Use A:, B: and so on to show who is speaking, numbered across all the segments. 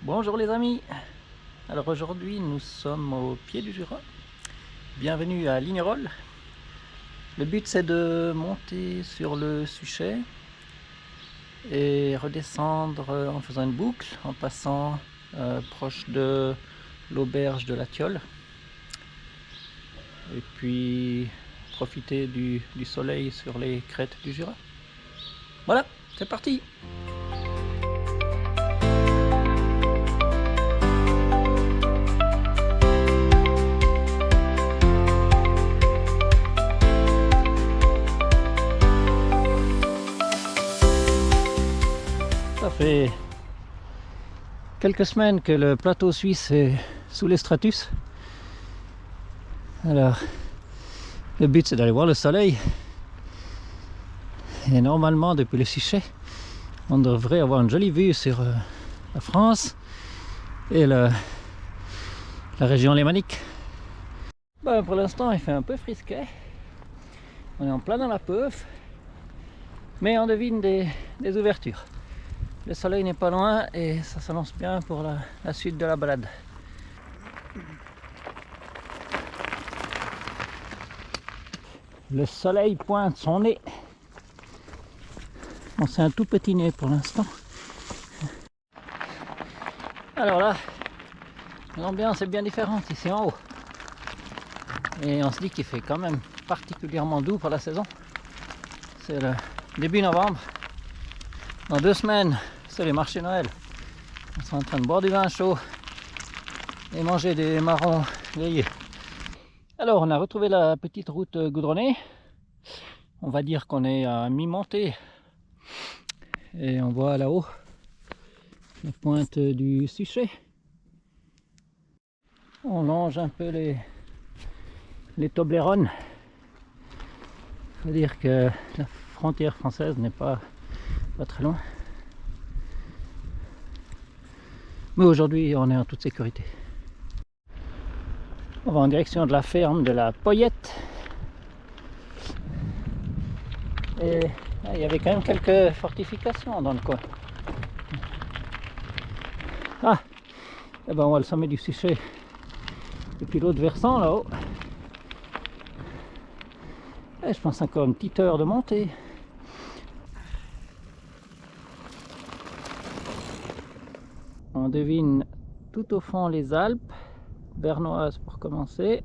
A: Bonjour les amis. Alors aujourd'hui nous sommes au pied du Jura. Bienvenue à Lignerolles. Le but c'est de monter sur le Suchet et redescendre en faisant une boucle, en passant proche de l'auberge de la Tiolle. Et puis profiter du soleil sur les crêtes du Jura. Voilà, c'est parti! Ça fait quelques semaines que le plateau suisse est sous les stratus. Alors, le but c'est d'aller voir le soleil. Et normalement, depuis le Suchet, on devrait avoir une jolie vue sur la France et la région lémanique. Ben, pour l'instant, il fait un peu frisquet. On est en plein dans la peuf, mais on devine des ouvertures. Le soleil n'est pas loin et ça s'annonce bien pour la suite de la balade. Le soleil pointe son nez. Bon, c'est un tout petit nez pour l'instant. Alors là, l'ambiance est bien différente ici en haut. Et on se dit qu'il fait quand même particulièrement doux pour la saison. C'est le début novembre. Dans 2 semaines, c'est les marchés Noël. On est en train de boire du vin chaud et manger des marrons grillés. Alors, on a retrouvé la petite route goudronnée. On va dire qu'on est à mi-montée. Et on voit là-haut la pointe du Suchet. On longe un peu les Toblerones. Il faut dire que la frontière française n'est pas très loin. Mais aujourd'hui, on est en toute sécurité. On va en direction de la ferme de la Poyette. Et il y avait quand même quelques fortifications dans le coin. Ah, et ben on voit le sommet du Suchet depuis l'autre versant là-haut. Et je pense encore une petite heure de montée. On devine tout au fond les Alpes, bernoises pour commencer.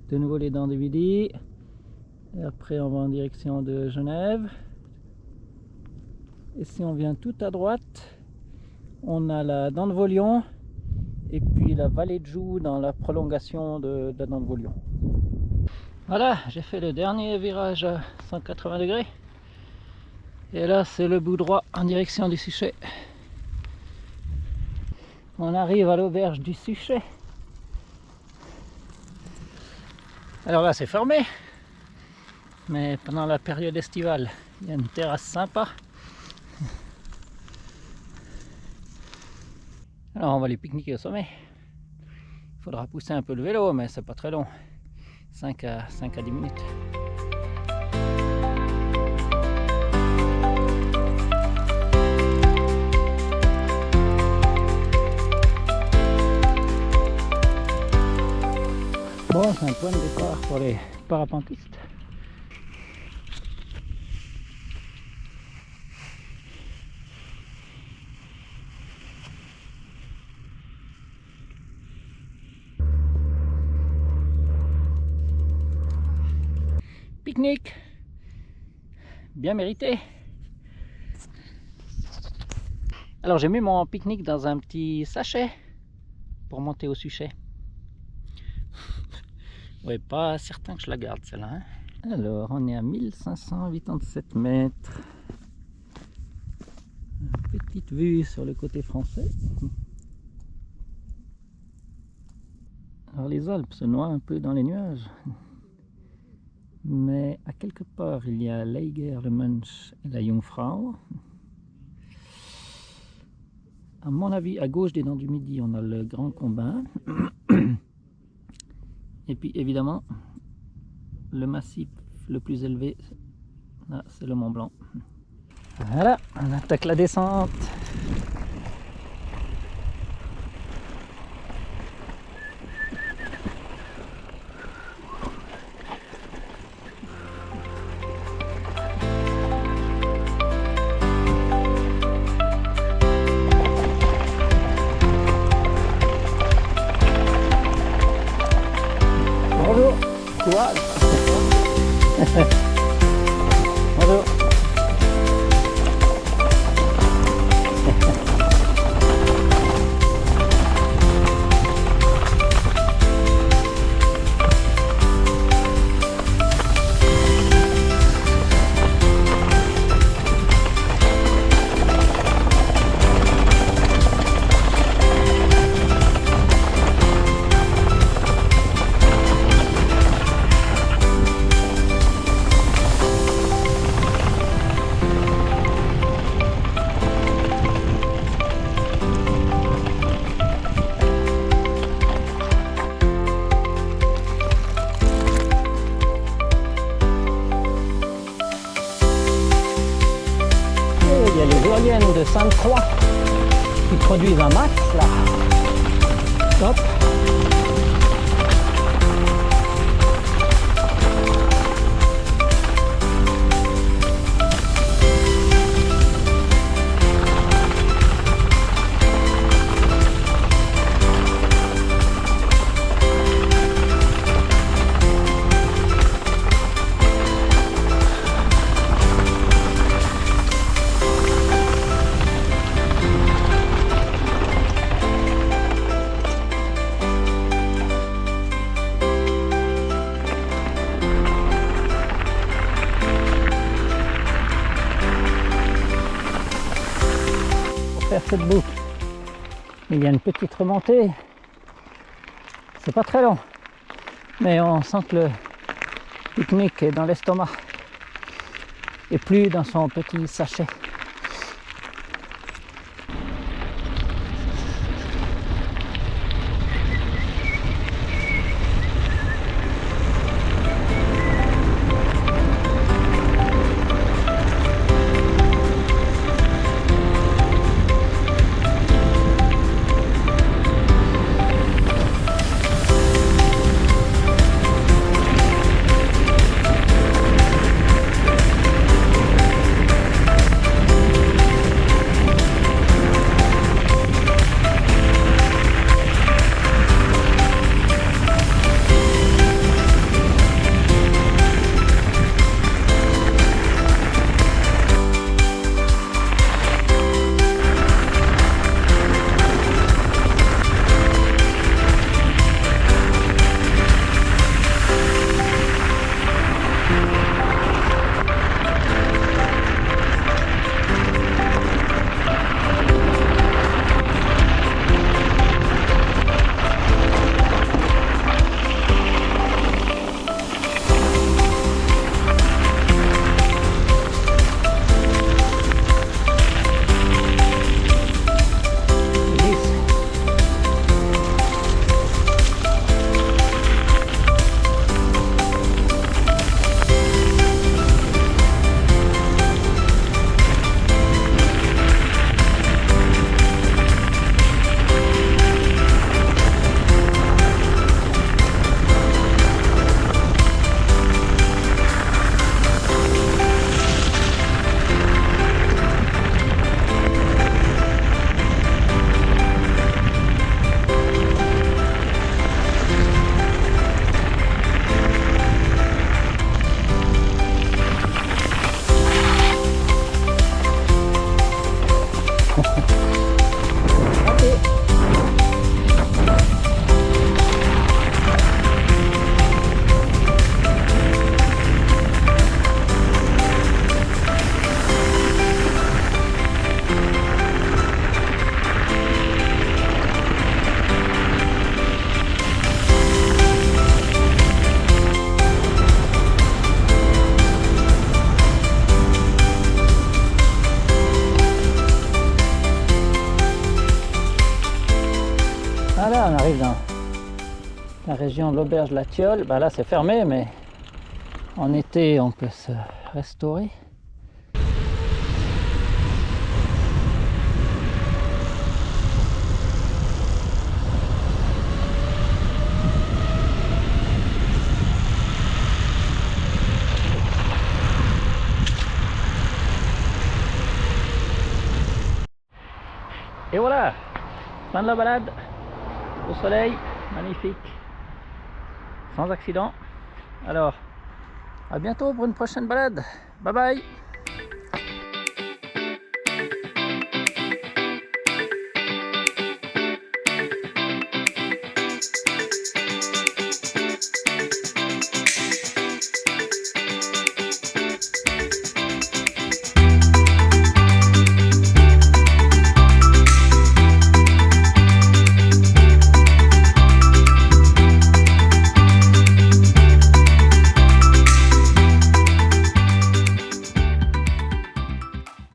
A: De nouveau les Dents du Midi. Et après on va en direction de Genève. Et si on vient tout à droite, on a la Dent de Vaulion et puis la vallée de Joux dans la prolongation de la Dent de Vaulion. Voilà, j'ai fait le dernier virage à 180 degrés. Et là c'est le bout droit en direction du Suchet. On arrive à l'auberge du Suchet. Alors là c'est fermé, mais pendant la période estivale, il y a une terrasse sympa. Alors on va aller pique-niquer au sommet. Il faudra pousser un peu le vélo, mais c'est pas très long. 5 à 10 minutes. Bon, c'est un point de départ pour les parapentistes. Pique-nique bien mérité. Alors j'ai mis mon pique-nique dans un petit sachet pour monter au Suchet. Ouais, pas certain que je la garde celle-là. Hein. Alors on est à 1587 mètres. Une petite vue sur le côté français. Alors les Alpes se noient un peu dans les nuages. Mais à quelque part il y a l'Eiger, le Mönch et la Jungfrau. À mon avis, à gauche des Dents du Midi, on a le Grand Combin. Et puis évidemment, le massif le plus élevé, là c'est le Mont Blanc. Voilà, on attaque la descente. viennent de Sainte-Croix qui produisent un max là. Hop. Cette boucle, il y a une petite remontée, c'est pas très long, mais on sent que le pique-nique est dans l'estomac et plus dans son petit sachet. Voilà, on arrive dans la région de l'auberge La Tilleul. Là c'est fermé, mais en été on peut se restaurer. Et voilà, fin de la balade. Au soleil, magnifique, sans accident. Alors, à bientôt pour une prochaine balade. Bye bye.